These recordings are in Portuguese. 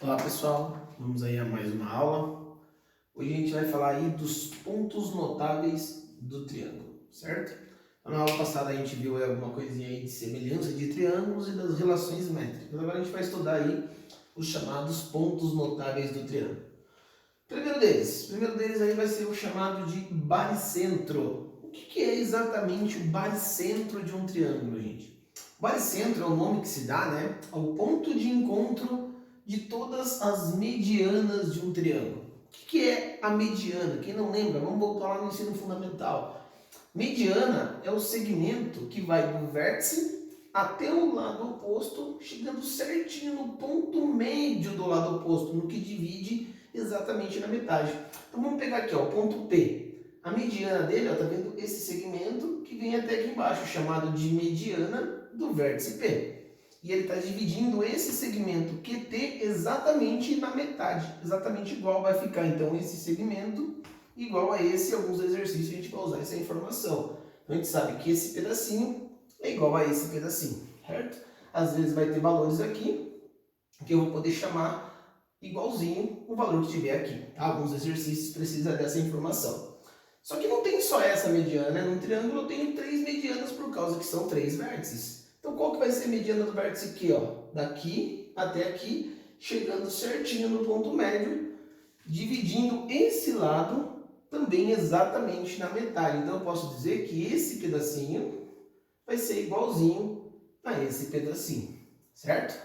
Olá pessoal, vamos aí a mais uma aula. Hoje a gente vai falar aí dos pontos notáveis do triângulo, certo? Na aula passada a gente viu alguma coisinha aí de semelhança de triângulos e das relações métricas. Agora a gente vai estudar aí os chamados pontos notáveis do triângulo. Primeiro deles aí vai ser o chamado de baricentro. O que é exatamente o baricentro de um triângulo, gente? O baricentro é o nome que se dá, né, ao ponto de encontro de todas as medianas de um triângulo. O que é a mediana? Quem não lembra, vamos voltar lá no ensino fundamental. Mediana é o segmento que vai do vértice até o lado oposto, chegando certinho no ponto médio do lado oposto, no que divide exatamente na metade. Então vamos pegar aqui, ó, o ponto P. A mediana dele, ó, tá vendo esse segmento que vem até aqui embaixo, chamado de mediana do vértice P. E ele está dividindo esse segmento QT exatamente na metade, exatamente igual vai ficar então esse segmento igual a esse. Alguns exercícios a gente vai usar essa informação. Então a gente sabe que esse pedacinho é igual a esse pedacinho, certo? Às vezes vai ter valores aqui que eu vou poder chamar igualzinho o valor que tiver aqui. Tá? Alguns exercícios precisam dessa informação. Só que não tem só essa mediana, né? Num triângulo eu tenho 3 medianas por causa que são 3 vértices. Então qual que vai ser a mediana do vértice aqui, ó? Daqui até aqui, chegando certinho no ponto médio, dividindo esse lado também exatamente na metade. Então eu posso dizer que esse pedacinho vai ser igualzinho a esse pedacinho, certo?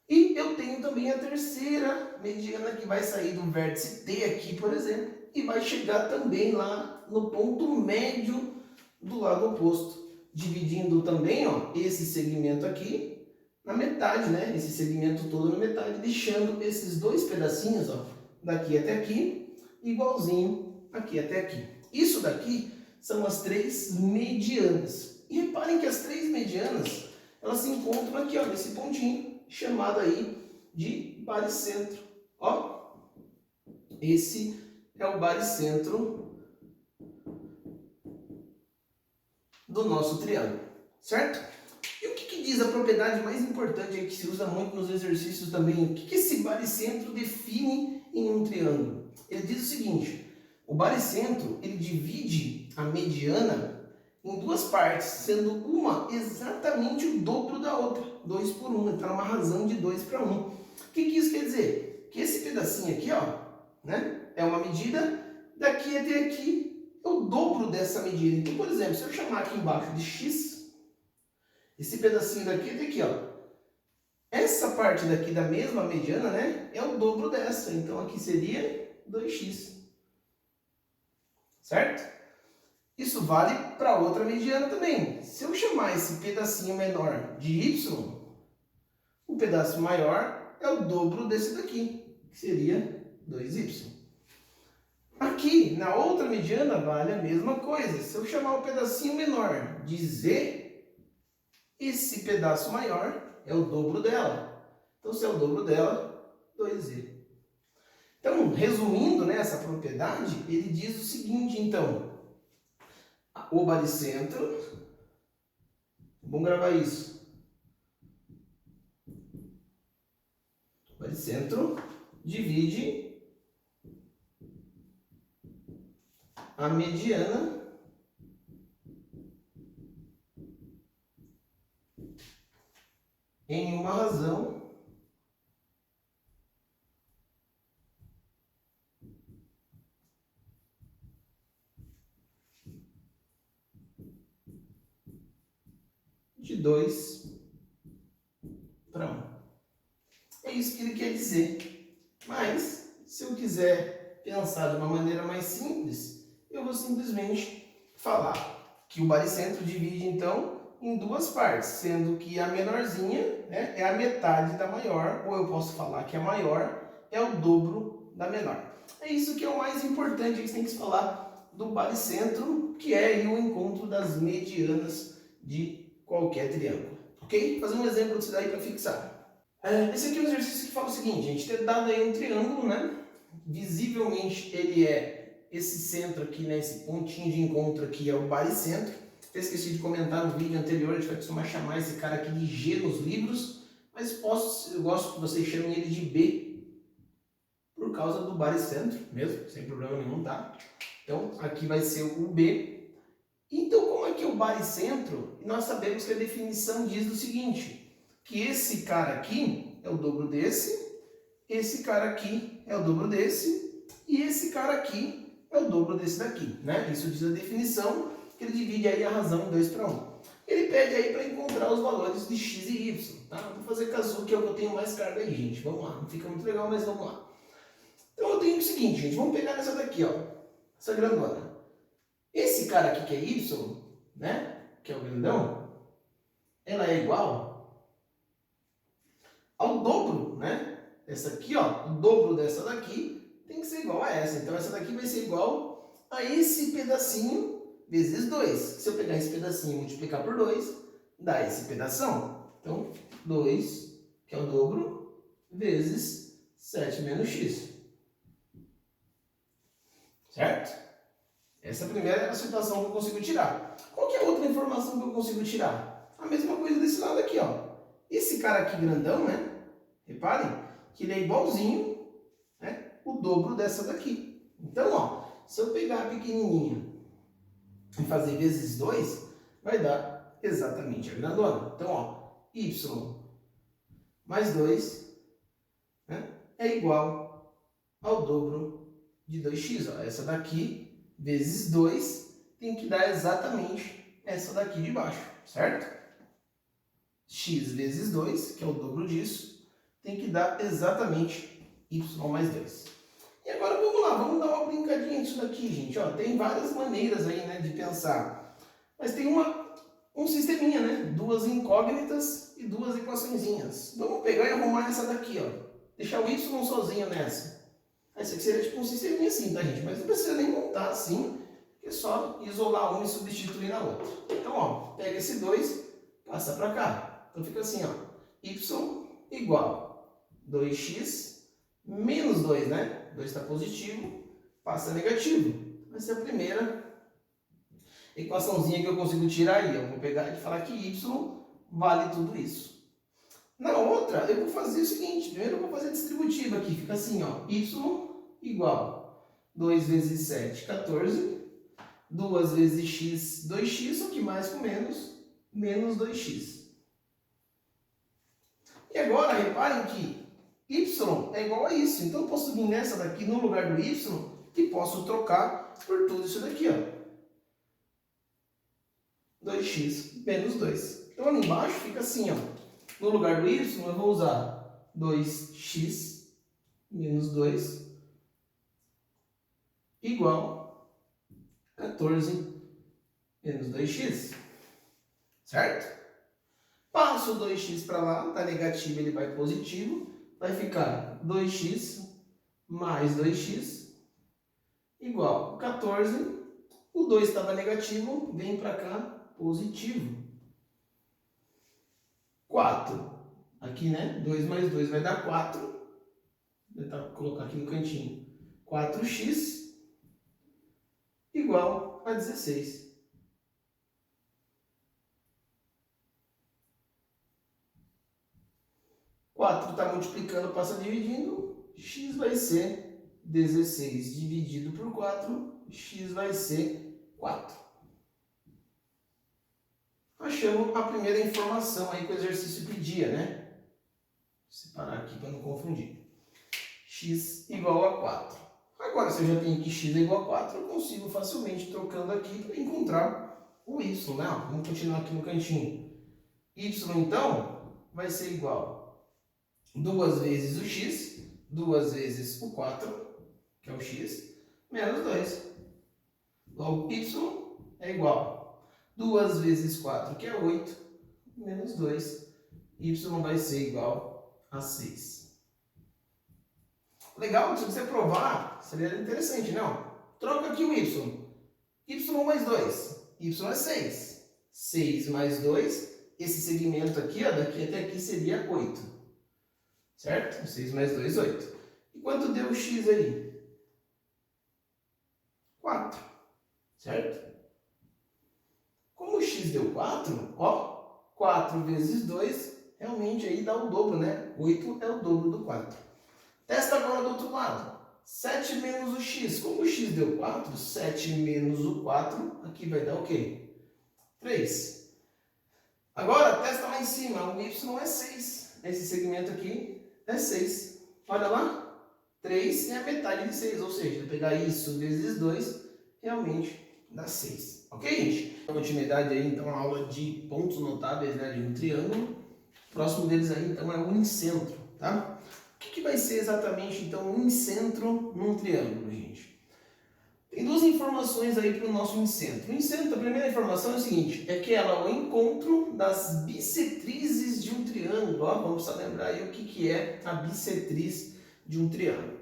E eu tenho também a terceira mediana que vai sair do vértice T aqui, por exemplo, e vai chegar também lá no ponto médio do lado oposto, dividindo também, ó, esse segmento aqui na metade, né? Esse segmento todo na metade, deixando esses dois pedacinhos, ó, daqui até aqui, igualzinho aqui até aqui. Isso daqui são as 3 medianas. E reparem que as 3 medianas, elas se encontram aqui, ó, nesse pontinho, chamado aí de baricentro. Ó, esse é o baricentro do nosso triângulo, certo? E o que diz a propriedade mais importante aí que se usa muito nos exercícios também? O que esse baricentro define em um triângulo? Ele diz o seguinte: o baricentro ele divide a mediana em 2 partes, sendo uma exatamente o dobro da outra, 2 por 1, está numa razão de 2 para 1. O que isso quer dizer? Que esse pedacinho aqui, ó, né, é uma medida, daqui até aqui é o dobro dessa medida. Então, por exemplo, se eu chamar aqui embaixo de x, esse pedacinho daqui até aqui, ó, essa parte daqui da mesma mediana, né, é o dobro dessa. Então, aqui seria 2x, certo? Isso vale para outra mediana também. Se eu chamar esse pedacinho menor de y, o pedaço maior é o dobro desse daqui, que seria 2y. Aqui, na outra mediana, vale a mesma coisa. Se eu chamar o pedacinho menor de z, esse pedaço maior é o dobro dela. Então, se é o dobro dela, 2z. Então, resumindo, né, essa propriedade, ele diz o seguinte, então: o baricentro, vamos gravar isso. O baricentro divide a mediana em uma razão de 2 para 1. É isso que ele quer dizer. Mas, se eu quiser pensar de uma maneira mais simples, eu vou simplesmente falar que o baricentro divide, então, em 2 partes, sendo que a menorzinha, né, é a metade da maior, ou eu posso falar que a maior é o dobro da menor. É isso que é o mais importante que você tem que falar do baricentro, que é aí o encontro das medianas de qualquer triângulo. Ok? Vou fazer um exemplo disso daí para fixar. Esse aqui é um exercício que fala o seguinte, gente: ter dado aí um triângulo, né? Visivelmente ele é esse centro aqui, né? Esse pontinho de encontro aqui é o baricentro. Eu esqueci de comentar no vídeo anterior, a gente vai costumar chamar esse cara aqui de G nos livros, mas eu gosto que vocês chamem ele de B, causa do baricentro mesmo, sem problema nenhum, tá? Então, aqui vai ser o B. Então, como aqui é o baricentro, nós sabemos que a definição diz o seguinte, que esse cara aqui é o dobro desse, esse cara aqui é o dobro desse, e esse cara aqui é o dobro desse daqui, né? Isso diz a definição, que ele divide aí a razão em 2 para 1. Ele pede aí para encontrar os valores de x e y, tá? Vou fazer casu, que é o que eu tenho mais carga aí, gente. Vamos lá, não fica muito legal, mas vamos lá. Então eu tenho o seguinte, gente, vamos pegar essa daqui, ó, essa grandona. Esse cara aqui que é y, né, que é o grandão, ela é igual ao dobro, né? Essa aqui, ó, o dobro dessa daqui tem que ser igual a essa. Então essa daqui vai ser igual a esse pedacinho vezes 2. Se eu pegar esse pedacinho e multiplicar por 2, dá esse pedação. Então, 2, que é o dobro, vezes 7 menos x. Certo? Essa é a primeira situação que eu consigo tirar. Qual que é a outra informação que eu consigo tirar? A mesma coisa desse lado aqui, ó. Esse cara aqui grandão, né? Reparem que ele é igualzinho, né, o dobro dessa daqui. Então, ó, se eu pegar a pequenininha e fazer vezes 2, vai dar exatamente a grandona. Então, ó, y mais 2, né, é igual ao dobro de 2x. Ó. Essa daqui vezes 2 tem que dar exatamente essa daqui de baixo, certo? X vezes 2, que é o dobro disso, tem que dar exatamente y mais 2. E agora vamos lá, vamos dar uma brincadinha nisso daqui, gente. Ó, tem várias maneiras aí, né, de pensar. Mas tem um sisteminha, né? Duas incógnitas e duas equaçõezinhas. Vamos pegar e arrumar essa daqui, ó. Deixar o y sozinho nessa. Essa aqui seria tipo um sisteminha assim, tá, gente? Mas não precisa nem montar assim, é só isolar uma e substituir na outra. Então, ó, pega esse 2, passa para cá. Então fica assim, ó, y igual 2x menos 2, né? 2 está positivo, passa negativo. Vai ser a primeira equaçãozinha que eu consigo tirar aí. Eu vou pegar e falar que y vale tudo isso. Na outra, eu vou fazer o seguinte. Primeiro eu vou fazer a distributiva aqui. Fica assim, ó, y igual 2 vezes 7, 14. 2 vezes x, 2x, só que mais com menos, menos 2x. E agora, reparem que y é igual a isso. Então, eu posso vir nessa daqui no lugar do y e posso trocar por tudo isso daqui, ó. 2x menos 2. Então, ali embaixo fica assim, ó. No lugar do y, eu vou usar 2x menos 2 igual 14 menos 2x. Certo? Passo o 2x para lá, está negativo, ele vai positivo. Vai ficar 2x mais 2x igual 14. O 2 estava negativo, vem para cá, positivo. 4. Aqui, né? 2 mais 2 vai dar 4. Vou colocar aqui no cantinho. 4x igual a 16. Quatro está multiplicando, passa dividindo, x vai ser 16 dividido por 4, x vai ser 4. Achamos a primeira informação aí que o exercício pedia, né? Vou separar aqui para não confundir. X igual a 4. Agora, se eu já tenho que x é igual a 4, eu consigo facilmente, trocando aqui, para encontrar o y, né? Vamos continuar aqui no cantinho. Y, então, vai ser igual 2 vezes o x, 2 vezes o 4, que é o x, menos 2. Logo, y é igual 2 vezes 4, que é 8, menos 2. Y vai ser igual a 6. Legal, se você provar, seria interessante, não? Troca aqui o y. Y mais 2. Y é 6. 6 mais 2. Esse segmento aqui, ó, daqui até aqui seria 8. Certo? 6 mais 2, 8. E quanto deu o x aí? 4. Certo? Como o x deu 4, ó, 4 vezes 2, realmente aí dá o dobro, né? 8 é o dobro do 4. Testa agora do outro lado. 7 menos o x. Como o x deu 4, 7 menos o 4, aqui vai dar o quê? 3. Agora, testa lá em cima, o y é 6. Esse segmento aqui é 6. Olha lá, 3 é a metade de 6, ou seja, pegar isso vezes 2, realmente dá 6. Ok, gente? Continuidade aí, então, a aula de pontos notáveis, né, de um triângulo. O próximo deles aí, então, é o unicentro, tá? O que vai ser exatamente, então, o unicentro num triângulo, gente? Tem duas informações aí para o nosso unicentro. O unicentro, a primeira informação é o seguinte, é que ela é o encontro das bissetrizes de um triângulo. Ó, vamos só lembrar aí o que é a bissetriz de um triângulo.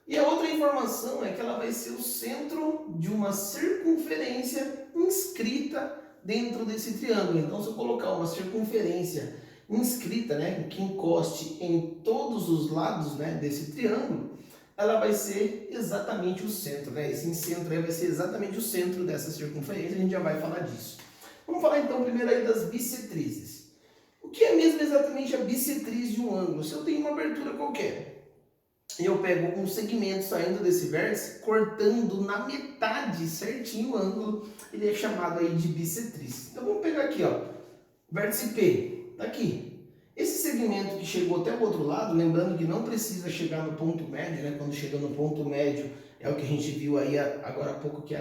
E a outra informação é que ela vai ser o centro de uma circunferência inscrita dentro desse triângulo. Então, se eu colocar uma circunferência inscrita, né, que encoste em todos os lados, né, desse triângulo, ela vai ser exatamente o centro, né? Esse centro aí vai ser exatamente o centro dessa circunferência, a gente já vai falar disso. Vamos falar então primeiro aí das bissetrizes. O que é mesmo exatamente a bissetriz de um ângulo? Se eu tenho uma abertura qualquer, eu pego um segmento saindo desse vértice, cortando na metade certinho o ângulo, ele é chamado aí de bissetriz. Então vamos pegar aqui, ó, vértice P, tá aqui. Esse segmento que chegou até o outro lado, lembrando que não precisa chegar no ponto médio, né? Quando chega no ponto médio é o que a gente viu aí agora há pouco, que é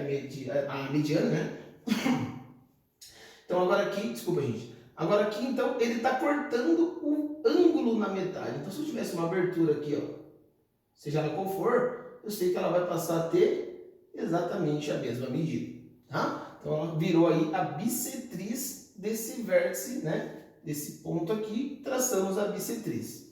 a mediana, né? Então agora aqui, desculpa gente, agora aqui então ele está cortando o ângulo na metade. Então se eu tivesse uma abertura aqui, ó, seja ela qual for, eu sei que ela vai passar a ter exatamente a mesma medida, tá? Então ela virou aí a bissetriz desse vértice, né? Desse ponto aqui, traçamos a bissetriz.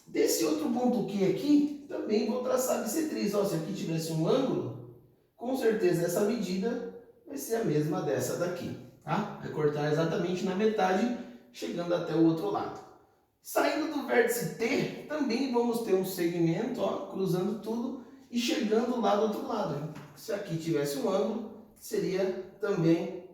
Desse outro ponto Q aqui, também vou traçar a bissetriz. Ó, se aqui tivesse um ângulo, com certeza essa medida vai ser a mesma dessa daqui, tá? Vai cortar exatamente na metade, chegando até o outro lado. Saindo do vértice T, também vamos ter um segmento, ó, cruzando tudo e chegando lá do outro lado. Se aqui tivesse um ângulo, seria também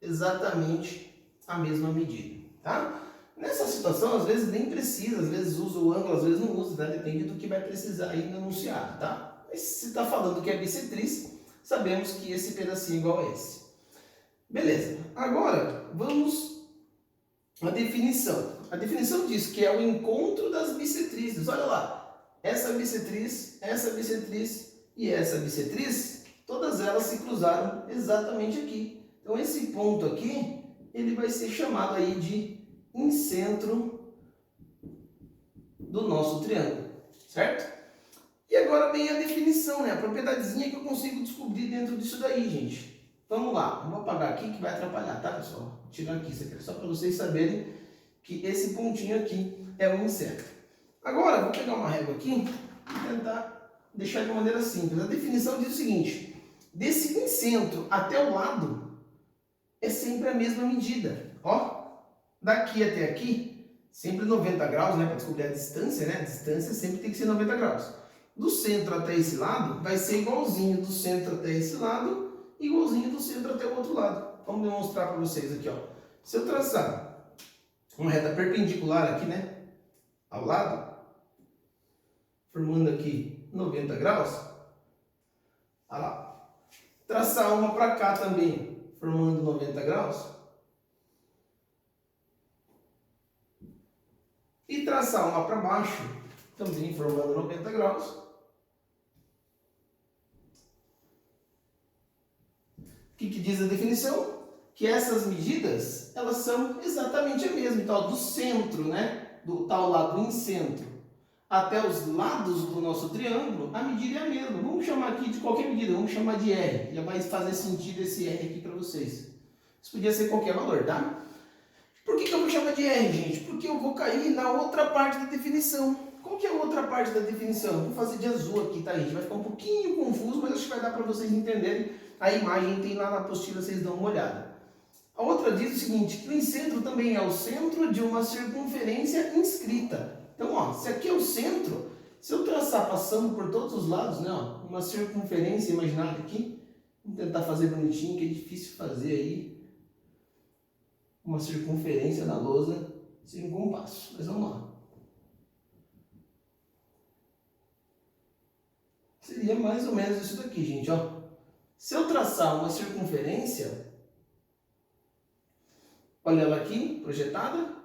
exatamente a mesma medida. Tá? Nessa situação, às vezes nem precisa, às vezes usa o ângulo, às vezes não usa, né? Depende do que vai precisar aí no enunciado, tá? Mas se está falando que é bissetriz, sabemos que esse pedacinho é igual a esse. Beleza, agora vamos à definição. A definição diz que é o encontro das bissetrizes. Olha lá, essa bissetriz e essa bissetriz, todas elas se cruzaram exatamente aqui. Então esse ponto aqui, ele vai ser chamado aí de incentro do nosso triângulo, certo? E agora vem a definição, né? A propiedadezinha que eu consigo descobrir dentro disso daí, gente. Vamos lá, vou apagar aqui que vai atrapalhar, tá, pessoal? Vou tirar aqui isso aqui, só para vocês saberem que esse pontinho aqui é um incentro. Agora, vou pegar uma régua aqui e tentar deixar de maneira simples. A definição diz o seguinte: desse incentro até o lado é sempre a mesma medida. Ó, daqui até aqui, sempre 90 graus, né? Para descobrir a distância, né? A distância sempre tem que ser 90 graus. Do centro até esse lado, vai ser igualzinho do centro até esse lado, igualzinho do centro até o outro lado. Vamos demonstrar para vocês aqui, ó. Se eu traçar uma reta perpendicular aqui, né? Ao lado, formando aqui 90 graus, olha lá. Traçar uma para cá também, formando 90 graus. E traçar uma para baixo, também formando 90 graus. O que diz a definição? Que essas medidas, elas são exatamente a mesma. Então, do centro, né, do tal lado em centro, até os lados do nosso triângulo, a medida é a mesma. Vamos chamar aqui de qualquer medida, vamos chamar de R. Já vai fazer sentido esse R aqui para vocês. Isso podia ser qualquer valor, tá? Por que eu vou chamar de R, gente? Porque eu vou cair na outra parte da definição. Qual que é a outra parte da definição? Vou fazer de azul aqui, tá, gente? Vai ficar um pouquinho confuso, mas acho que vai dar para vocês entenderem. A imagem tem lá na apostila, vocês dão uma olhada. A outra diz o seguinte, que o incentro também é o centro de uma circunferência inscrita. Então, ó, se aqui é o centro, se eu traçar passando por todos os lados, né, ó, uma circunferência imaginária aqui, vamos tentar fazer bonitinho, que é difícil fazer aí uma circunferência na lousa sem um compasso. Mas vamos lá. seria mais ou menos isso daqui, gente, ó. Se eu traçar uma circunferência, olha ela aqui, projetada,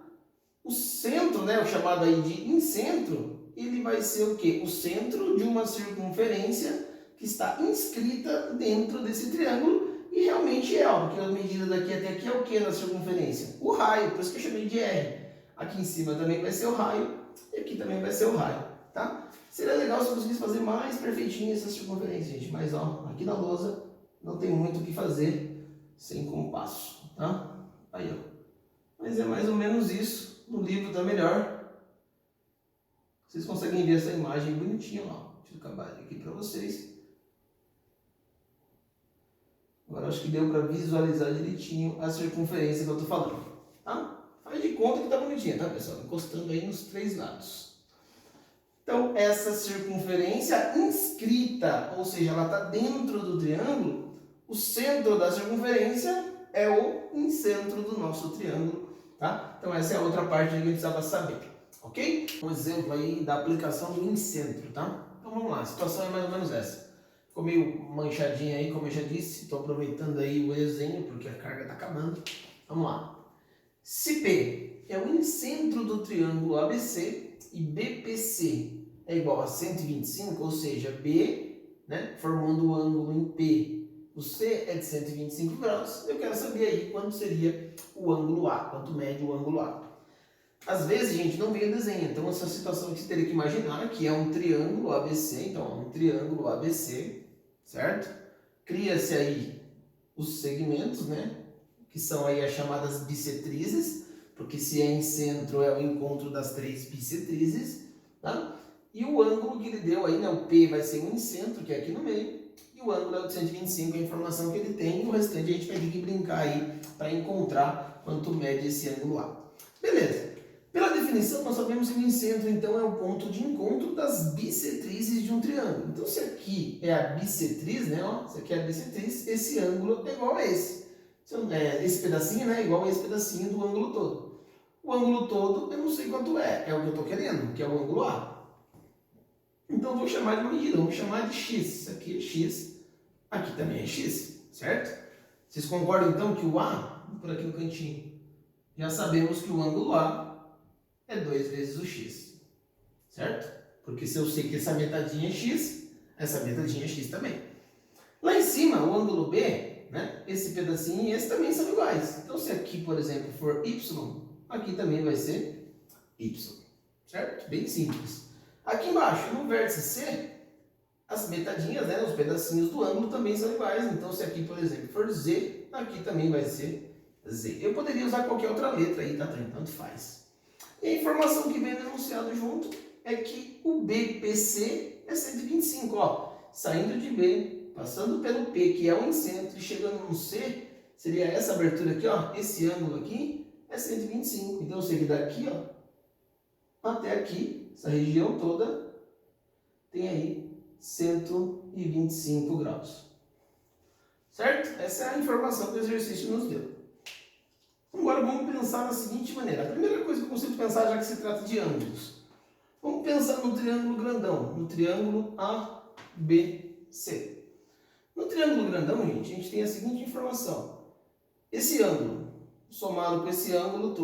o centro, né, o chamado aí de incentro, ele vai ser o quê? O centro de uma circunferência que está inscrita dentro desse triângulo e realmente é, ó, porque a medida daqui até aqui é o que na circunferência? O raio, por isso que eu chamei de R. Aqui em cima também vai ser o raio e aqui também vai ser o raio, tá? Seria legal se eu conseguisse fazer mais perfeitinho essa circunferência, gente, mas ó, aqui na lousa não tem muito o que fazer sem compasso, tá? Aí, ó. Mas é mais ou menos isso. No livro tá melhor. Vocês conseguem ver essa imagem bonitinha lá. Deixa eu acabar aqui para vocês. Agora acho que deu para visualizar direitinho a circunferência que eu tô falando, tá? Faz de conta que tá bonitinha, tá, pessoal? Encostando aí nos 3 lados. Então, essa circunferência inscrita, ou seja, ela está dentro do triângulo, o centro da circunferência é o incentro do nosso triângulo, tá? Então, essa é a outra parte que a gente precisava saber, ok? Um exemplo aí da aplicação do incentro, tá? Então, vamos lá, a situação é mais ou menos essa. Ficou meio manchadinha aí, como eu já disse, estou aproveitando aí o desenho, porque a carga está acabando. Vamos lá. Se P é o incentro do triângulo ABC e BPC é igual a 125, ou seja, B, né, formando o ângulo em P, o C é de 125 graus, eu quero saber aí quanto seria o ângulo A, quanto mede o ângulo A. Às vezes, gente, não vem o desenho, então essa situação que você teria que imaginar que é um triângulo ABC, então um triângulo ABC, certo? Cria-se aí os segmentos, né, que são aí as chamadas bissetrizes, porque se é em centro é o encontro das 3 bissetrizes, tá? E o ângulo que ele deu aí, né, o P vai ser um incentro, que é aqui no meio, e o ângulo é o de 125, a informação que ele tem, e o restante a gente vai ter que brincar aí para encontrar quanto mede esse ângulo A. Beleza. Pela definição, nós sabemos que o incentro, então, é o ponto de encontro das bissetrizes de um triângulo. Então, se aqui é a bissetriz, né, ó, se aqui é a bissetriz, esse ângulo é igual a esse. Esse pedacinho, né, é igual a esse pedacinho do ângulo todo. O ângulo todo, eu não sei quanto é o que eu estou querendo, que é o ângulo A. Então, vou chamar de uma medida, vamos chamar de x. Isso aqui é x, aqui também é x, certo? Vocês concordam, então, que o A, por aqui no cantinho, já sabemos que o ângulo A é 2 vezes o x, certo? Porque se eu sei que essa metadinha é x, essa metadinha é x também. Lá em cima, o ângulo B, né, esse pedacinho e esse também são iguais. Então, se aqui, por exemplo, for y, aqui também vai ser y, certo? Bem simples. Aqui embaixo, no vértice C, as metadinhas, né, os pedacinhos do ângulo também são iguais. Então, se aqui, por exemplo, for z, aqui também vai ser z. Eu poderia usar qualquer outra letra aí, tá? Tanto faz. E a informação que vem no enunciado junto é que o BPC é 125, ó. Saindo de B, passando pelo P, que é o incentro, e chegando no C, seria essa abertura aqui, ó. Esse ângulo aqui é 125. Então, eu sei que daqui, ó, até aqui, essa região toda, tem aí 125 graus. Certo? Essa é a informação que o exercício nos deu. Agora vamos pensar da seguinte maneira. A primeira coisa que eu consigo pensar, já que se trata de ângulos, vamos pensar no triângulo grandão, no triângulo ABC. No triângulo grandão, gente, a gente tem a seguinte informação. Esse ângulo, somado com esse ângulo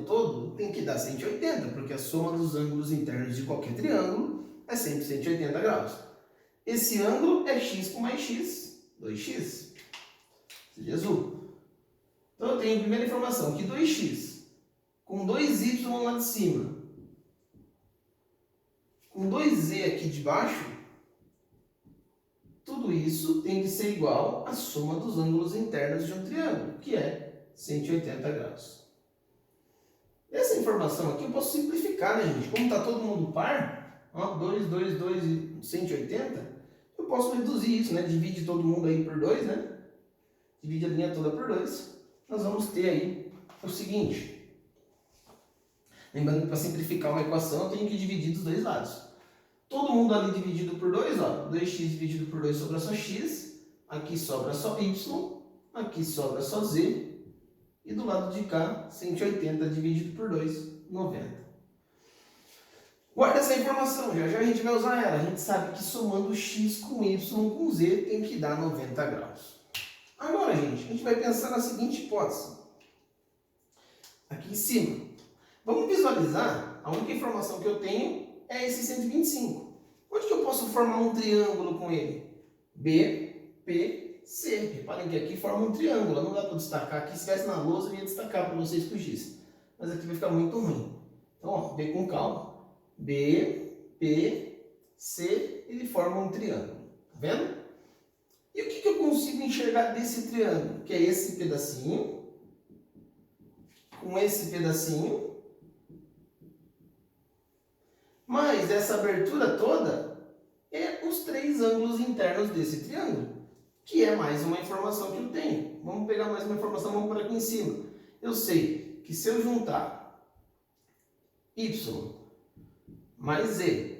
todo, tem que dar 180, porque a soma dos ângulos internos de qualquer triângulo é sempre 180 graus. Esse ângulo é x com mais x, 2x, seria azul. Então, eu tenho a primeira informação, que 2x com 2y lá de cima, com 2z aqui de baixo, tudo isso tem que ser igual à soma dos ângulos internos de um triângulo, que é 180 graus. Essa informação aqui eu posso simplificar, né, gente? Como está todo mundo par, ó, 2, 2, 2 e 180, eu posso reduzir isso, né? Divide todo mundo aí por 2, né? Divide a linha toda por 2. Nós vamos ter aí o seguinte. Lembrando que para simplificar uma equação eu tenho que dividir dos dois lados. Todo mundo ali dividido por 2, ó. 2x dividido por 2 sobra só x. Aqui sobra só y. Aqui sobra só z. E do lado de cá, 180 dividido por 2, 90. Guarda essa informação, já já a gente vai usar ela. A gente sabe que somando x com y com z tem que dar 90 graus. Agora, gente, a gente vai pensar na seguinte hipótese. Aqui em cima. Vamos visualizar, a única informação que eu tenho é esse 125. Onde que eu posso formar um triângulo com ele? B, P, C. Reparem que aqui forma um triângulo. Não dá para destacar aqui. Se estivesse na lousa, eu ia destacar para vocês com giz. Mas aqui vai ficar muito ruim. Então, ó, B com calma. B, P, C, ele forma um triângulo. Tá vendo? E o que eu consigo enxergar desse triângulo? Que é esse pedacinho, com esse pedacinho, mas essa abertura toda é os três ângulos internos desse triângulo, que é mais uma informação que eu tenho. Vamos pegar mais uma informação, vamos por aqui em cima. Eu sei que se eu juntar y mais z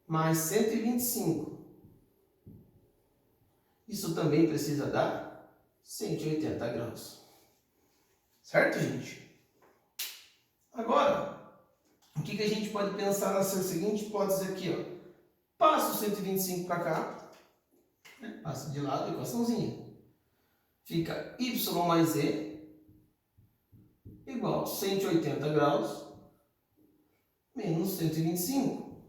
mais 125, isso também precisa dar 180 graus. Certo, gente? Agora, o que a gente pode pensar nessa seguinte hipótese aqui, ó? Passa o 125 para cá, né? Passa de lado a equaçãozinha. Fica y mais z igual a 180 graus menos 125.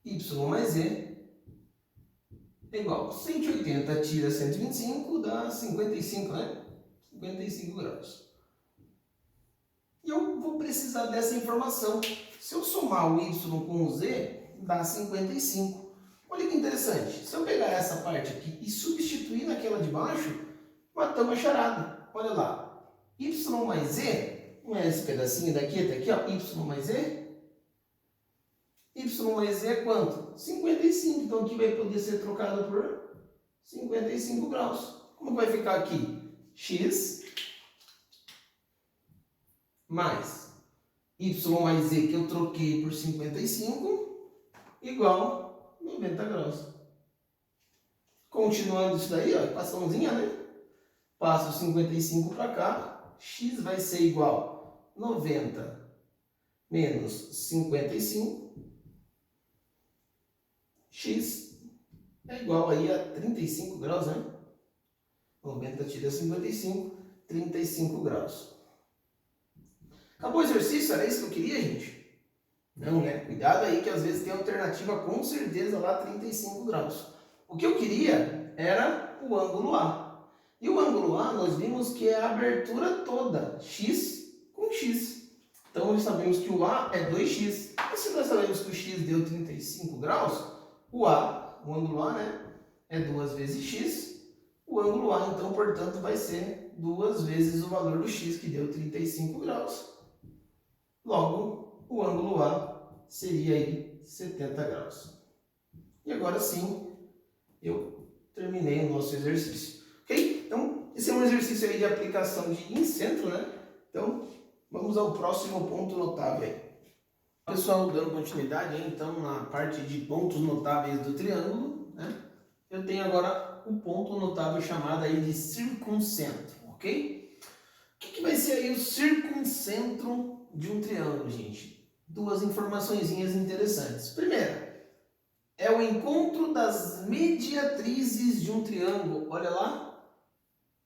Y mais z igual a 180 tira 125 dá 55, né? 55 graus. E eu vou precisar dessa informação. Se eu somar o y com o z, dá 55. Olha que interessante. Se eu pegar essa parte aqui e substituir naquela de baixo, matamos a charada. Olha lá. Y mais z, não é esse pedacinho daqui até aqui, ó. Y mais z. Y mais z é quanto? 55. Então aqui vai poder ser trocado por 55 graus. Como vai ficar aqui? X mais y mais z que eu troquei por 55 igual 90 graus. Continuando isso daí, ó, equaçãozinha, né? Passo 55 para cá, x vai ser igual a 90 menos 55, x é igual aí a 35 graus, né? 90 tira 55, 35 graus. Acabou o exercício? Era isso que eu queria, gente? Não, né? Cuidado aí que às vezes tem alternativa com certeza lá 35 graus. O que eu queria era o ângulo A. E o ângulo A nós vimos que é a abertura toda, x com x. Então nós sabemos que o A é 2x. E se nós sabemos que o x deu 35 graus, o A, o ângulo A, né, é 2 vezes x. O ângulo A, então, portanto, vai ser 2 vezes o valor do x, que deu 35 graus. Logo, o ângulo A seria aí 70 graus. E agora sim, eu terminei o nosso exercício. Ok? Então, esse é um exercício aí de aplicação de incentro, né? Então, vamos ao próximo ponto notável aí. Pessoal, dando continuidade aí, então, na parte de pontos notáveis do triângulo, né? Eu tenho agora um ponto notável chamado aí de circuncentro, ok? O que vai ser aí o circuncentro de um triângulo, gente? Duas informaçõezinhas interessantes. Primeira, é o encontro das mediatrizes de um triângulo. Olha lá,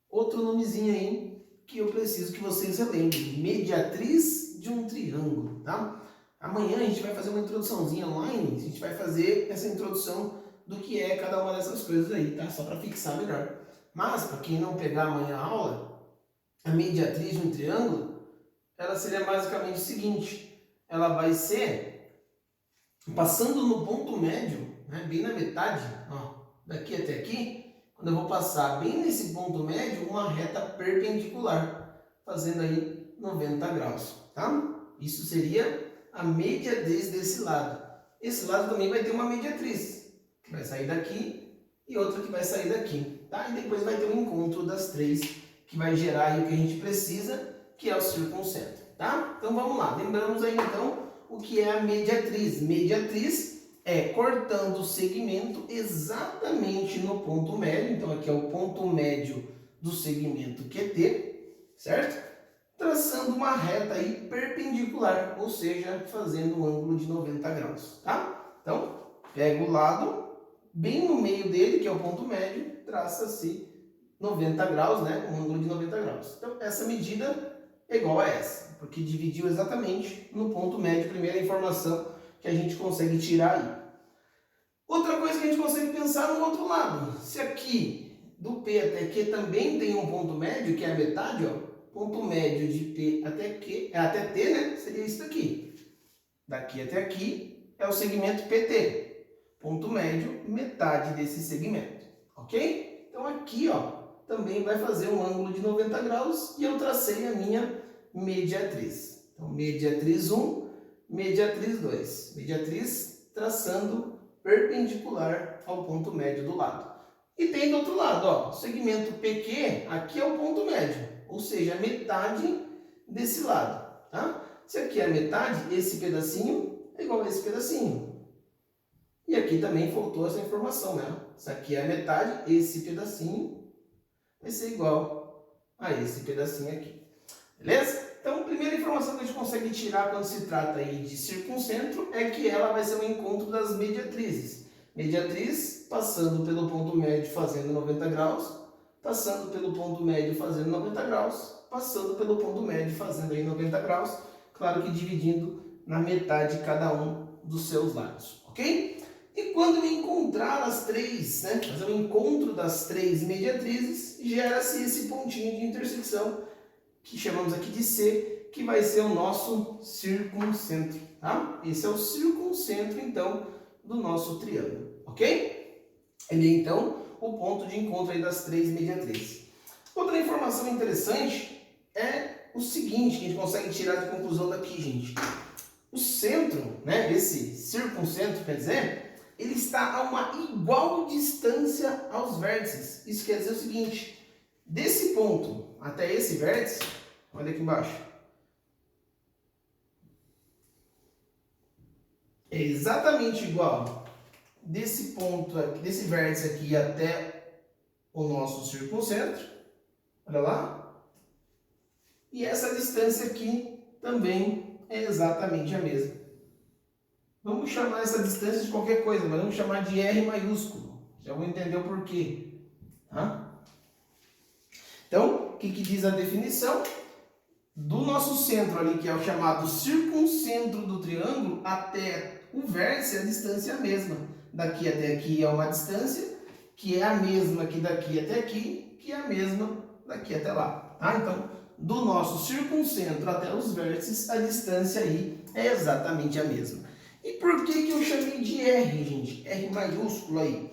outro nomezinho aí que eu preciso que vocês relembrem. Mediatriz de um triângulo, tá? Amanhã a gente vai fazer uma introduçãozinha online, a gente vai fazer essa introdução do que é cada uma dessas coisas aí, tá? Só para fixar melhor. Mas, para quem não pegar amanhã a aula, a mediatriz de um triângulo, ela seria basicamente o seguinte, ela vai ser passando no ponto médio, né, bem na metade, ó, daqui até aqui, quando eu vou passar bem nesse ponto médio, uma reta perpendicular, fazendo aí 90 graus, tá? Isso seria a mediatriz desse lado. Esse lado também vai ter uma mediatriz, que vai sair daqui e outra que vai sair daqui, tá? E depois vai ter um encontro das três, que vai gerar aí o que a gente precisa, que é o circuncentro, tá? Então vamos lá, lembramos aí então o que é a mediatriz. Mediatriz é cortando o segmento exatamente no ponto médio, então aqui é o ponto médio do segmento QT, certo? Traçando traçando uma reta aí perpendicular, ou seja, fazendo um ângulo de 90 graus, tá? Então, pega o lado, bem no meio dele, que é o ponto médio, traça-se 90 graus, né? Um ângulo de 90 graus. Então, essa medida é igual a essa, porque dividiu exatamente no ponto médio, primeira informação que a gente consegue tirar aí. Outra coisa que a gente consegue pensar no outro lado, se aqui do P até Q também tem um ponto médio, que é a metade, ó, ponto médio de P até Q, até T, né? Seria isso daqui. Daqui até aqui é o segmento PT. Ponto médio, metade desse segmento, ok? Então aqui, ó, também vai fazer um ângulo de 90 graus e eu tracei a minha mediatriz. Então, mediatriz 1, mediatriz 2. Mediatriz traçando perpendicular ao ponto médio do lado. E tem do outro lado, ó, segmento PQ, aqui é o ponto médio, ou seja, a metade desse lado, tá? Se aqui é a metade, esse pedacinho é igual a esse pedacinho. E aqui também faltou essa informação, né? Se aqui é a metade, esse pedacinho vai ser igual a esse pedacinho aqui. Beleza? Então, a primeira informação que a gente consegue tirar quando se trata aí de circuncentro é que ela vai ser o encontro das mediatrizes. Mediatriz passando pelo ponto médio fazendo 90 graus, passando pelo ponto médio fazendo 90 graus, passando pelo ponto médio fazendo aí 90 graus, claro que dividindo na metade cada um dos seus lados, ok? E quando eu encontrar as três, né, fazer o encontro das três mediatrizes, gera-se esse pontinho de intersecção, que chamamos aqui de C, que vai ser o nosso circuncentro, tá? Esse é o circuncentro, então, do nosso triângulo, ok? Ele é, então, o ponto de encontro aí das três mediatrizes. Outra informação interessante é o seguinte, que a gente consegue tirar de conclusão daqui, gente. O centro, né, esse circuncentro, quer dizer, ele está a uma igual distância aos vértices. Isso quer dizer o seguinte, desse ponto até esse vértice, olha aqui embaixo, é exatamente igual desse ponto, desse vértice aqui até o nosso circuncentro, olha lá, e essa distância aqui também é exatamente a mesma. Vamos chamar essa distância de qualquer coisa, mas vamos chamar de R maiúsculo, já vou entender o porquê, tá? Então, o que diz a definição? Do nosso centro ali, que é o chamado circuncentro do triângulo, até o vértice, a distância é a mesma. Daqui até aqui é uma distância, que é a mesma que daqui até aqui, que é a mesma daqui até lá. Tá? Então, do nosso circuncentro até os vértices, a distância aí é exatamente a mesma. E por que eu chamei de R, gente? R maiúsculo aí.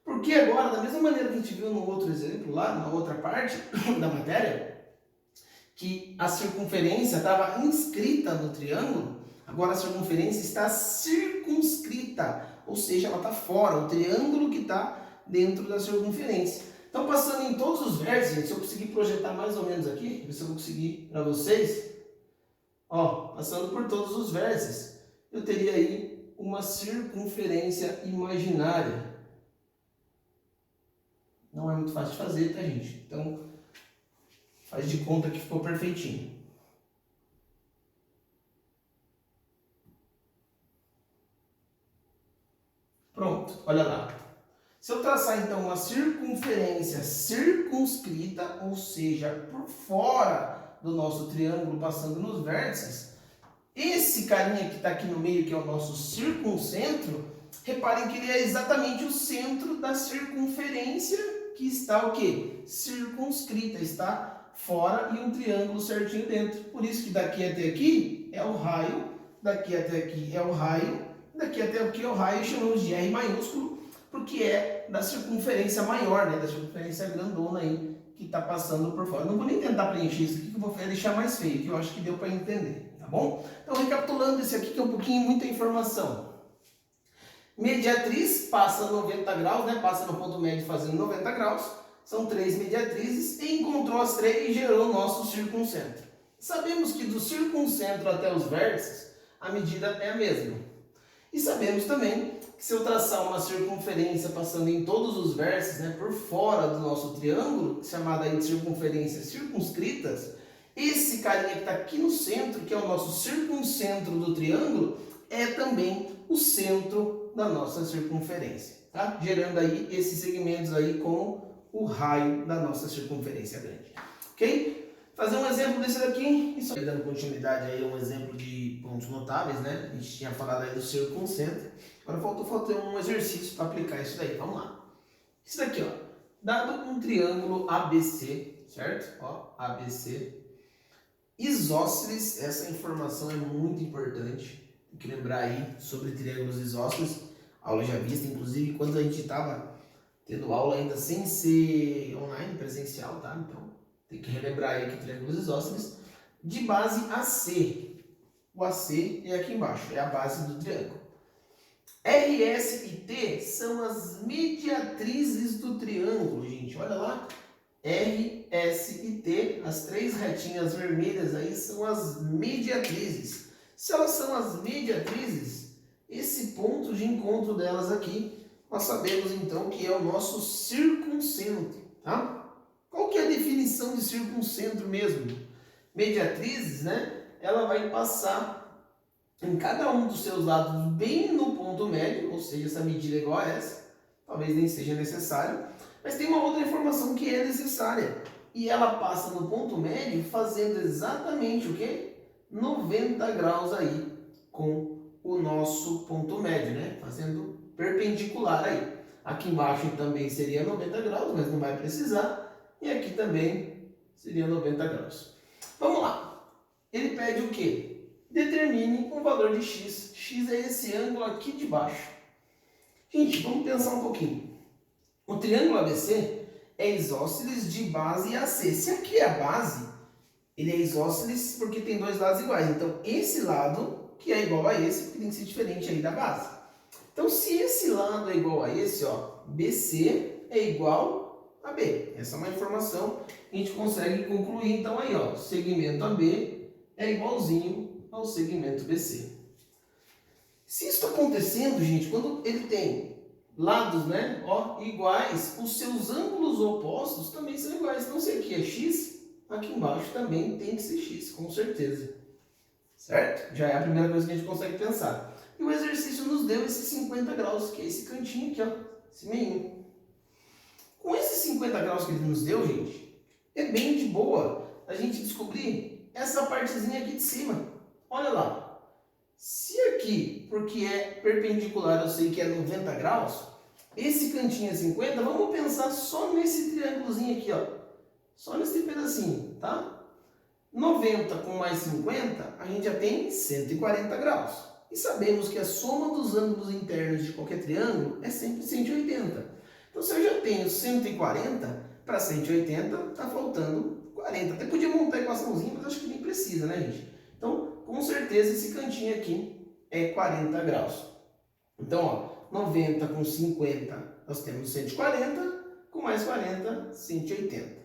Porque agora, da mesma maneira que a gente viu no outro exemplo, lá na outra parte da matéria, que a circunferência estava inscrita no triângulo, agora a circunferência está circunscrita, ou seja, ela está fora, o triângulo que está dentro da circunferência. Então, passando em todos os vértices, gente, se eu conseguir projetar mais ou menos aqui, ver se eu vou conseguir para vocês, ó, passando por todos os vértices, eu teria aí uma circunferência imaginária. Não é muito fácil de fazer, tá, gente? Então, faz de conta que ficou perfeitinho. Pronto, olha lá. Se eu traçar então uma circunferência circunscrita, ou seja, por fora do nosso triângulo, passando nos vértices, esse carinha que está aqui no meio, que é o nosso circuncentro, reparem que ele é exatamente o centro da circunferência que está o quê? Circunscrita, está fora e um triângulo certinho dentro. Por isso que daqui até aqui é o raio, daqui até aqui é o raio, daqui até aqui é o raio, chamamos de R maiúsculo, porque é da circunferência maior, né? Da circunferência grandona aí, que está passando por fora. Não vou nem tentar preencher isso aqui, que eu vou deixar mais feio, que eu acho que deu para entender, tá bom? Então, recapitulando esse aqui, que é um pouquinho, muita informação. Mediatriz passa 90 graus, né? Passa no ponto médio fazendo 90 graus. São três mediatrizes e encontrou as três e gerou o nosso circuncentro. Sabemos que do circuncentro até os vértices, a medida é a mesma. E sabemos também que se eu traçar uma circunferência passando em todos os vértices, né, por fora do nosso triângulo, chamada aí de circunferências circunscritas, Esse carinha que está aqui no centro, que é o nosso circuncentro do triângulo, é também o centro da nossa circunferência, tá? Gerando aí esses segmentos aí com o raio da nossa circunferência grande, ok? Fazer um exemplo desse daqui, e só dando continuidade aí a um exemplo de pontos notáveis, né? A gente tinha falado aí do circuncentro, agora faltou fazer um exercício para aplicar isso daí, vamos lá. Isso daqui, ó, dado um triângulo ABC, certo? Ó, ABC, isósceles, essa informação é muito importante, tem que lembrar aí sobre triângulos isósceles, aula já vista, inclusive quando a gente estava tendo aula ainda sem ser online, presencial, tá? Então, tem que relembrar aí que triângulos isósceles de base AC. O AC é aqui embaixo, é a base do triângulo. RS e T são as mediatrizes do triângulo, gente. Olha lá. R, S e T, as três retinhas vermelhas aí são as mediatrizes. Se elas são as mediatrizes, esse ponto de encontro delas aqui, nós sabemos então que é o nosso circuncentro, tá? Qual que é a definição de circuncentro mesmo? Mediatrizes, né? Ela vai passar em cada um dos seus lados bem no ponto médio, ou seja, essa medida é igual a essa, talvez nem seja necessário, mas tem uma outra informação que é necessária, e ela passa no ponto médio fazendo exatamente o quê? 90 graus aí com o nosso ponto médio, né? Fazendo perpendicular aí. Aqui embaixo também seria 90 graus, mas não vai precisar. E aqui também seria 90 graus. Vamos lá. Ele pede o quê? Determine um valor de x. X é esse ângulo aqui de baixo. Gente, vamos pensar um pouquinho. O triângulo ABC é isósceles de base AC. Se aqui é a base, ele é isósceles porque tem dois lados iguais. Então, esse lado que é igual a esse, porque tem que ser diferente aí da base. Então, se esse lado é igual a esse, ó, BC é igual a B. Essa é uma informação que a gente consegue concluir. Então, aí, ó, segmento AB é igualzinho ao segmento BC. Se isso está acontecendo, gente, quando ele tem lados, né, ó, iguais, os seus ângulos opostos também são iguais. Então, se aqui é x, aqui embaixo também tem que ser x, com certeza. Certo? Já é a primeira coisa que a gente consegue pensar. E o exercício nos deu esses 50 graus, que é esse cantinho aqui, ó, esse meinho. Com esses 50 graus que ele nos deu, gente, é bem de boa a gente descobrir essa partezinha aqui de cima. Olha lá. Se aqui, porque é perpendicular, eu sei que é 90 graus, esse cantinho é 50, vamos pensar só nesse triângulozinho aqui, ó. Só nesse pedacinho, tá? 90 com mais 50, a gente já tem 140 graus. E sabemos que a soma dos ângulos internos de qualquer triângulo é sempre 180. Então, se eu já tenho 140 para 180, está faltando 40. Até podia montar a equaçãozinha, mas acho que nem precisa, né, gente? Então, com certeza, esse cantinho aqui é 40 graus. Então, ó, 90 com 50, nós temos 140, com mais 40, 180.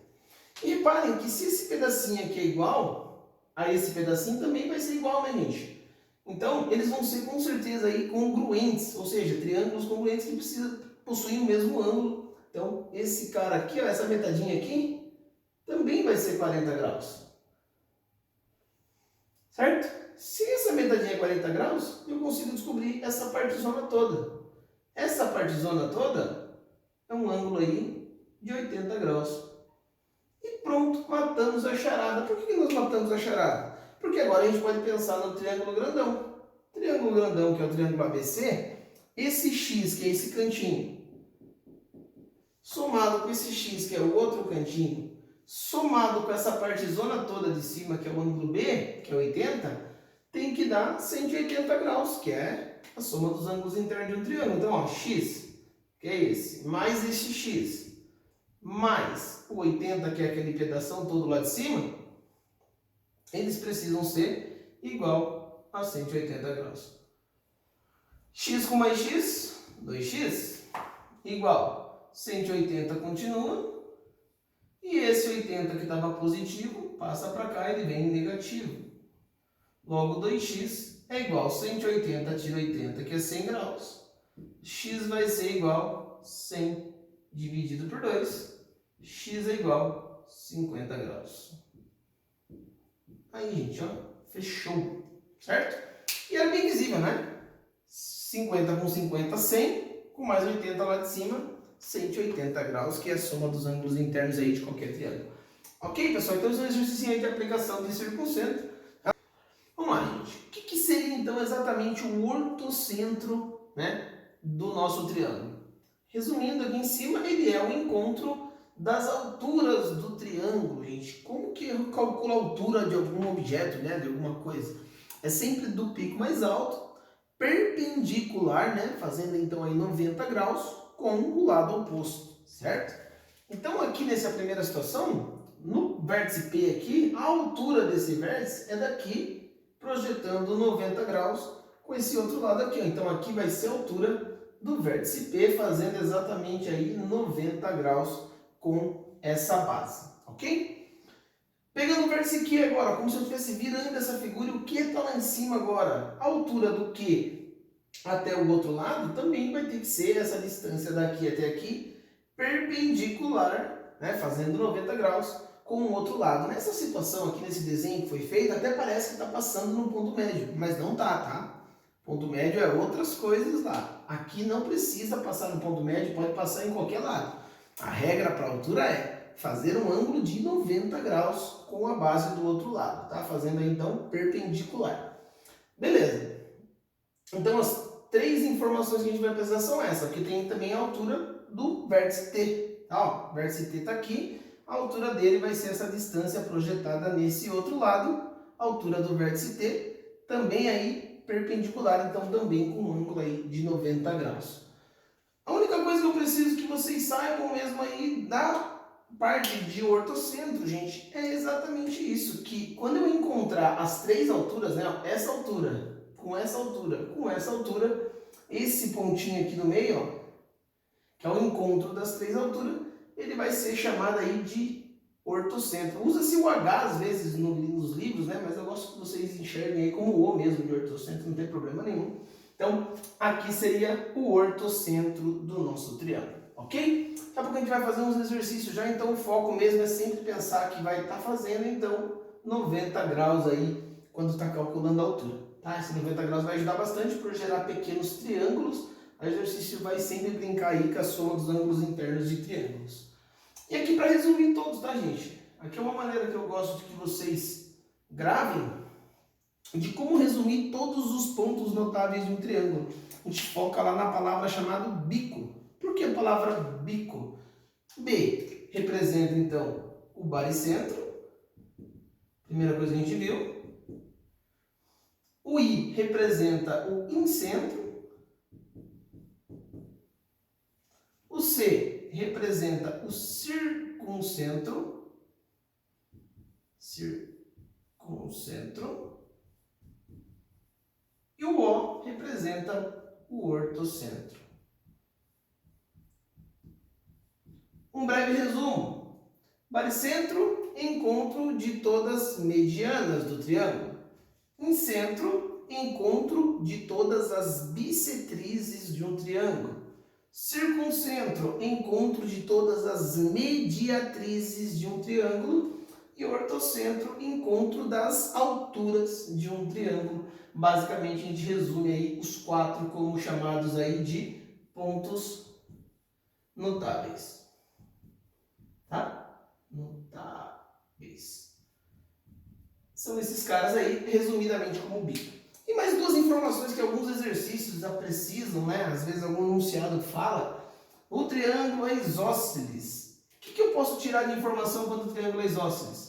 E reparem que se esse pedacinho aqui é igual a esse pedacinho, também vai ser igual, né, gente? Então, eles vão ser com certeza aí congruentes, ou seja, triângulos congruentes que possuem o mesmo ângulo. Então, esse cara aqui, ó, essa metadinha aqui, também vai ser 40 graus. Certo? Se essa metadinha é 40 graus, eu consigo descobrir essa partezona toda. Essa partezona toda é um ângulo aí de 80 graus. E pronto, matamos a charada. Por que nós matamos a charada? Porque agora a gente pode pensar no triângulo grandão. Triângulo grandão, que é o triângulo ABC, esse x, que é esse cantinho, somado com esse x, que é o outro cantinho, somado com essa partezona toda de cima, que é o ângulo B, que é 80, tem que dar 180 graus, que é a soma dos ângulos internos de um triângulo. Então, ó, x, que é esse, mais esse x, mais o 80, que é aquele pedação todo lá de cima, eles precisam ser igual a 180 graus. X com mais x, 2x, igual 180 continua, e esse 80 que estava positivo, passa para cá, ele vem negativo. Logo, 2x é igual a 180, tira 80, que é 100 graus. X vai ser igual a 100 dividido por 2. X é igual a 50 graus. Aí, gente, ó, fechou, certo? E era bem visível, né? 50 com 50, 100, com mais 80 lá de cima, 180 graus, que é a soma dos ângulos internos aí de qualquer triângulo. Ok, pessoal? Então, esse é um exercício aí de aplicação de circuncentro. Vamos lá, gente. O que seria, então, exatamente o ortocentro, né, do nosso triângulo? Resumindo aqui em cima, ele é o encontro das alturas do triângulo, gente. Como que eu calculo a altura de algum objeto, né, de alguma coisa? É sempre do pico mais alto, perpendicular, né, fazendo então aí 90 graus com o lado oposto, certo? Então aqui nessa primeira situação, no vértice P aqui, a altura desse vértice é daqui, projetando 90 graus com esse outro lado aqui. Ó. Então aqui vai ser a altura do vértice P, fazendo exatamente aí 90 graus com essa base, ok? Pegando o vértice Q agora, como se eu estivesse virando essa figura, o Q está lá em cima agora. A altura do Q até o outro lado também vai ter que ser essa distância daqui até aqui, perpendicular, né, fazendo 90 graus com o outro lado. Nessa situação aqui, nesse desenho que foi feito, até parece que está passando no ponto médio, mas não tá, tá? Ponto médio é outras coisas lá. Aqui não precisa passar no ponto médio, pode passar em qualquer lado. A regra para a altura é fazer um ângulo de 90 graus com a base do outro lado, tá? Fazendo aí, então, perpendicular. Beleza. Então, as três informações que a gente vai precisar são essas. Aqui tem também a altura do vértice T. Tá, ó, o vértice T está aqui. A altura dele vai ser essa distância projetada nesse outro lado. A altura do vértice T também aí perpendicular, então também com um ângulo aí de 90 graus. A única coisa que eu preciso que vocês saibam mesmo aí da parte de ortocentro, gente, é exatamente isso, que quando eu encontrar as três alturas, né, essa altura, com essa altura, com essa altura, esse pontinho aqui no meio, ó, que é o encontro das três alturas, ele vai ser chamado aí de ortocentro. Usa-se o H às vezes nos livros, né, mas eu gosto que vocês enxerguem aí como o mesmo de ortocentro, não tem problema nenhum. Então, aqui seria o ortocentro do nosso triângulo, ok? Daqui a pouco a gente vai fazer uns exercícios já, então o foco mesmo é sempre pensar que vai estar fazendo, então, 90 graus aí, quando está calculando a altura, tá? Esse 90 graus vai ajudar bastante por gerar pequenos triângulos. O exercício vai sempre brincar aí com a soma dos ângulos internos de triângulos. E aqui para resumir todos, tá, gente? Aqui é uma maneira que eu gosto de que vocês gravem, de como resumir todos os pontos notáveis de um triângulo. A gente foca lá na palavra chamada bico. Por que a palavra bico? B representa, então, o baricentro. Primeira coisa que a gente viu. O I representa o incentro. O C representa o circuncentro. E o O representa o ortocentro. Um breve resumo. Baricentro, encontro de todas as medianas do triângulo. Incentro, encontro de todas as bissetrizes de um triângulo. Circuncentro, encontro de todas as mediatrizes de um triângulo. E ortocentro, encontro das alturas de um triângulo. Basicamente, a gente resume aí os quatro como chamados aí de pontos notáveis. Tá? Notáveis. São esses caras aí, resumidamente, como bico. E mais duas informações que alguns exercícios já precisam, né? Às vezes algum enunciado fala. O triângulo é isósceles. O que eu posso tirar de informação quando o triângulo é isósceles?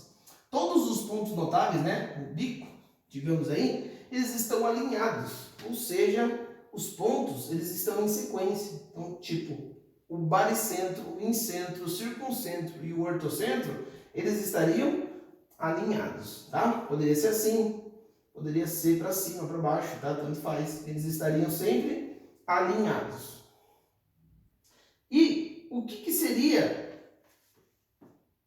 Todos os pontos notáveis, né? O bico, digamos aí, eles estão alinhados. Ou seja, os pontos, eles estão em sequência. Então, tipo, o baricentro, o incentro, o circuncentro e o ortocentro, eles estariam alinhados, tá? Poderia ser assim, poderia ser para cima, para baixo, tá? Tanto faz. Eles estariam sempre alinhados. E o que seria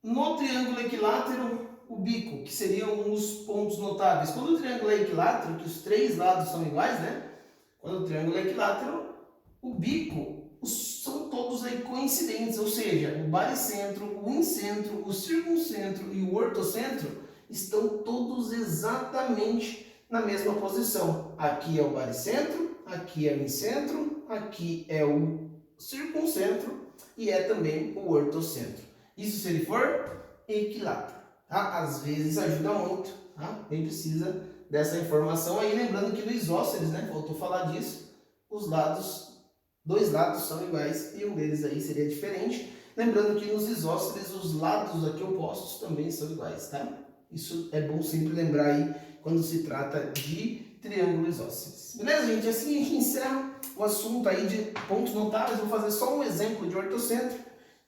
no triângulo equilátero o bico, que seriam os pontos notáveis? Quando o triângulo é equilátero, que os três lados são iguais, né? Quando o triângulo é equilátero, o bico são todos aí coincidentes, ou seja, o baricentro, o incentro, o circuncentro e o ortocentro estão todos exatamente na mesma posição. Aqui é o baricentro, aqui é o incentro, aqui é o circuncentro e é também o ortocentro. Isso se ele for equilátero, tá? Às vezes ajuda muito, tá? Nem precisa dessa informação aí, lembrando que no isósceles, né, faltou falar disso, os lados, dois lados são iguais e um deles aí seria diferente. Lembrando que nos isósceles os lados aqui opostos também são iguais, tá? Isso é bom sempre lembrar aí quando se trata de triângulo isósceles. Beleza, gente? Assim a gente encerra o assunto aí de pontos notáveis. Vou fazer só um exemplo de ortocentro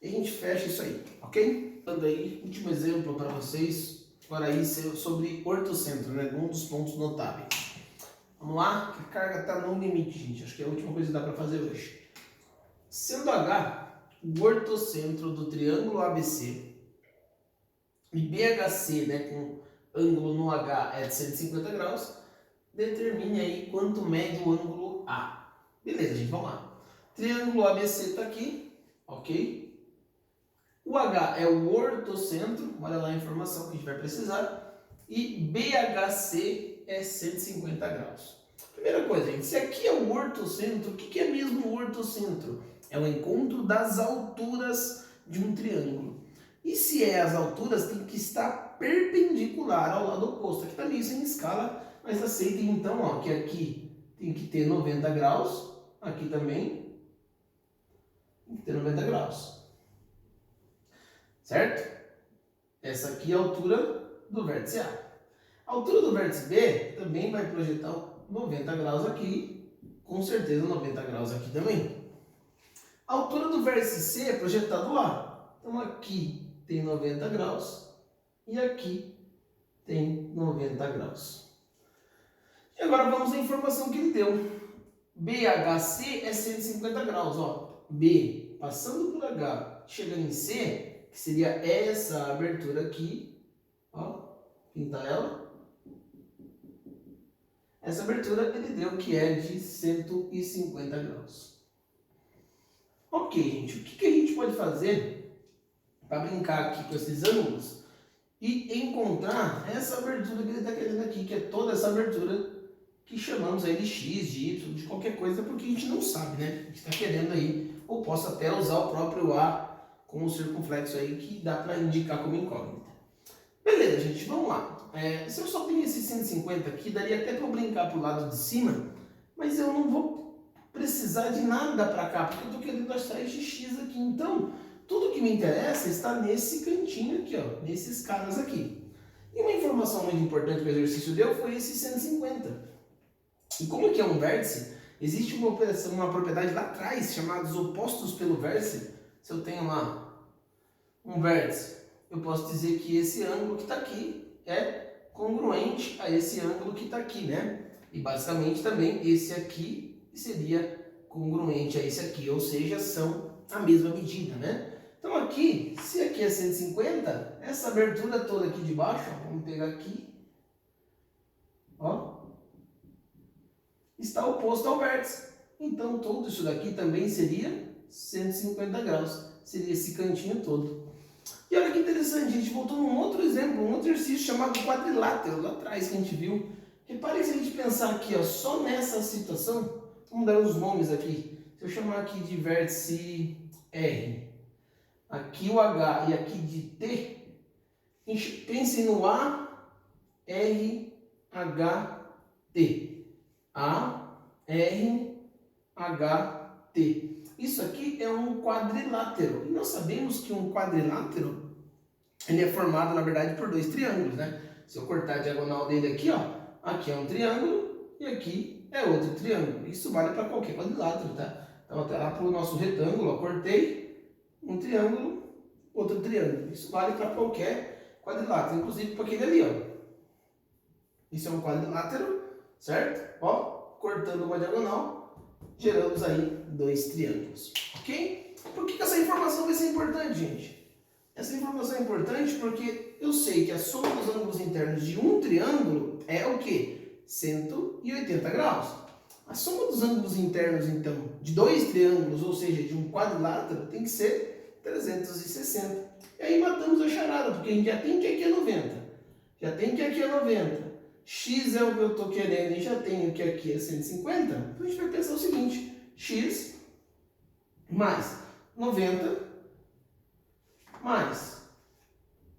e a gente fecha isso aí, ok? Dando aí, último exemplo para vocês, agora aí sobre ortocentro, né? Um dos pontos notáveis. Vamos lá, que a carga está no limite, gente. Acho que é a última coisa que dá para fazer hoje. Sendo H o ortocentro do triângulo ABC e BHC, né, com ângulo no H é de 150 graus, determine aí quanto mede o ângulo A. Beleza, gente, vamos lá. Triângulo ABC está aqui, ok? O H é o ortocentro, olha lá a informação que a gente vai precisar, e BHC é 150 graus. Primeira coisa, gente, se aqui é o ortocentro, o que é mesmo o ortocentro? É o encontro das alturas de um triângulo. E se é as alturas, tem que estar perpendicular ao lado oposto. Aqui está meio sem escala, mas aceitem então ó, que aqui tem que ter 90 graus, aqui também tem que ter 90 graus. Certo? Essa aqui é a altura do vértice A. A altura do vértice B também vai projetar 90 graus aqui, com certeza 90 graus aqui também. A altura do vértice C é projetado lá. Então aqui tem 90 graus e aqui tem 90 graus. E agora vamos à informação que ele deu. BHC é 150 graus. Ó. B passando por H, chegando em C, que seria essa abertura aqui, ó, pintar ela. Essa abertura ele deu que é de 150 graus. Ok, gente, o que a gente pode fazer para brincar aqui com esses ângulos e encontrar essa abertura que ele está querendo aqui, que é toda essa abertura que chamamos aí de X, de Y, de qualquer coisa, porque a gente não sabe, né? A gente está querendo aí, ou posso até usar o próprio A com o circunflexo aí, que dá para indicar como incógnita. Beleza, gente, vamos lá. Se eu só tenho esse 150 aqui, daria até para eu brincar para o lado de cima, mas eu não vou precisar de nada para cá, porque eu estou querendo achar esse X aqui. Então, tudo que me interessa está nesse cantinho aqui, ó, nesses caras aqui. E uma informação muito importante que o exercício deu foi esse 150. E como que é um vértice, existe uma propriedade lá atrás, chamada opostos pelo vértice. Se eu tenho lá um vértice, eu posso dizer que esse ângulo que está aqui é congruente a esse ângulo que está aqui, né? E basicamente também esse aqui seria congruente a esse aqui, ou seja, são a mesma medida, né? Então aqui, se aqui é 150, essa abertura toda aqui de baixo, ó, vamos pegar aqui, ó, está oposto ao vértice. Então tudo isso daqui também seria 150 graus, seria esse cantinho todo. E olha que interessante, a gente voltou num outro exemplo, um outro exercício chamado quadrilátero, lá atrás que a gente viu. Repare se a gente pensar aqui, ó, só nessa situação, vamos dar os nomes aqui. Se eu chamar aqui de vértice R, aqui o H e aqui de T, a gente pense no A, R, H, T. A, R, H, T. Isso aqui é um quadrilátero. E nós sabemos que um quadrilátero ele é formado, na verdade, por dois triângulos, né? Se eu cortar a diagonal dele aqui, ó, aqui é um triângulo e aqui é outro triângulo. Isso vale para qualquer quadrilátero, tá? Então, até lá para o nosso retângulo, ó, cortei um triângulo, outro triângulo. Isso vale para qualquer quadrilátero, inclusive para aquele ali, ó. Isso é um quadrilátero, certo? Ó, cortando uma diagonal, geramos aí dois triângulos, ok? Por que essa informação vai ser importante, gente? Essa informação é importante porque eu sei que a soma dos ângulos internos de um triângulo é o quê? 180 graus. A soma dos ângulos internos, então, de dois triângulos, ou seja, de um quadrilátero, tem que ser 360. E aí matamos a charada, porque a gente já tem que aqui é 90. já tenho que aqui é 90, x é o que eu estou querendo e já tenho que aqui é 150, então a gente vai pensar o seguinte, x mais 90 mais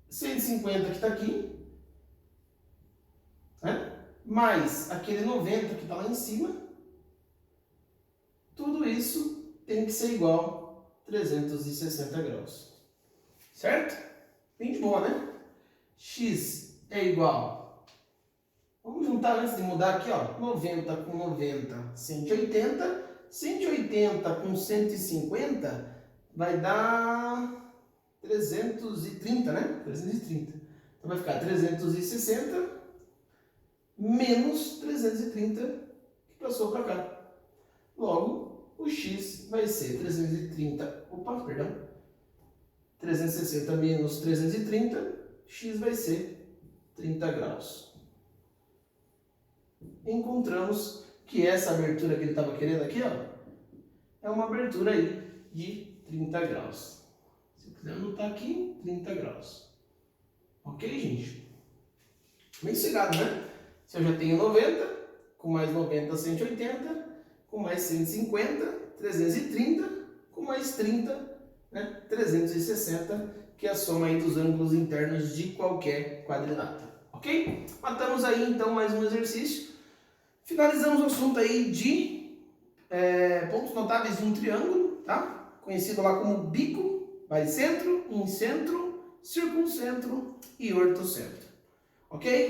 150 que está aqui, né? Mais aquele 90 que está lá em cima, tudo isso tem que ser igual a 360 graus. Certo? Bem de boa, né? X é igual. Vamos juntar antes de mudar aqui, ó. 90 com 90, 180. 180 com 150 vai dar 330, né? 330. Então vai ficar 360 menos 330 que passou para cá. Logo, o x vai ser 360 menos 330, x vai ser 30 graus. Encontramos que essa abertura que ele estava querendo aqui, ó, é uma abertura aí de 30 graus. Se eu quiser anotar aqui, 30 graus. Ok, gente? Bem chegado, né? Se eu já tenho 90, com mais 90, 180, com mais 150, 330, com mais 30, né, 360, que é a soma aí dos ângulos internos de qualquer quadrilátero. Ok? Matamos aí então mais um exercício. Finalizamos o assunto aí de pontos notáveis de um triângulo, tá? Conhecido lá como bico, baricentro, incentro, circuncentro e ortocentro. Ok?